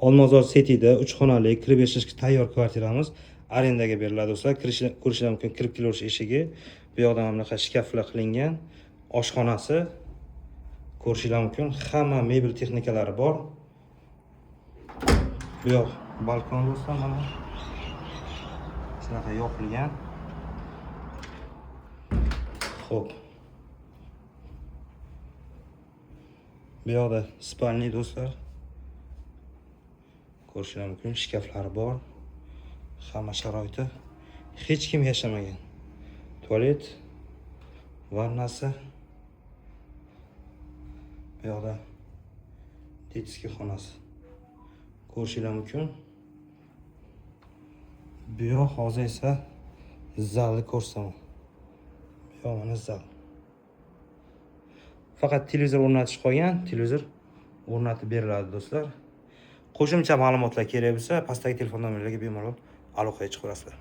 Olmazor City'da 3 xonali kirib yashashga tayyor kvartiramiz arendaga beriladi do'stlar. Ko'rishlar mumkin, kirib kelaverish eshigi. Bu yoqda mana bunaqa shkaflar qilingan. Oshxonasi. Ko'rishlar mumkin, hamma mebel texnikalari bor. Bu yoq balkon do'stlar, mana shunaqa yopilgan. Xo'p. Bu yoqda spalni do'stlar. Ko'rishlar mumkin, shkaflari bor. Hamma sharoiti. Hech kim yashamagan. Tualet, vannasi. Bu yoqda detskiy xonasi. Ko'rishlar mumkin. Bu yoq hozir esa zalni ko'rsaman. Bu yoq mana zal. Faqat televizor o'rnatish qolgan, televizor o'rnatib beriladi do'stlar. Qo'shimcha ma'lumotlar kerak bo'lsa, pastdagi telefon nomerlariga bemalol aloqaga chiqasizlar.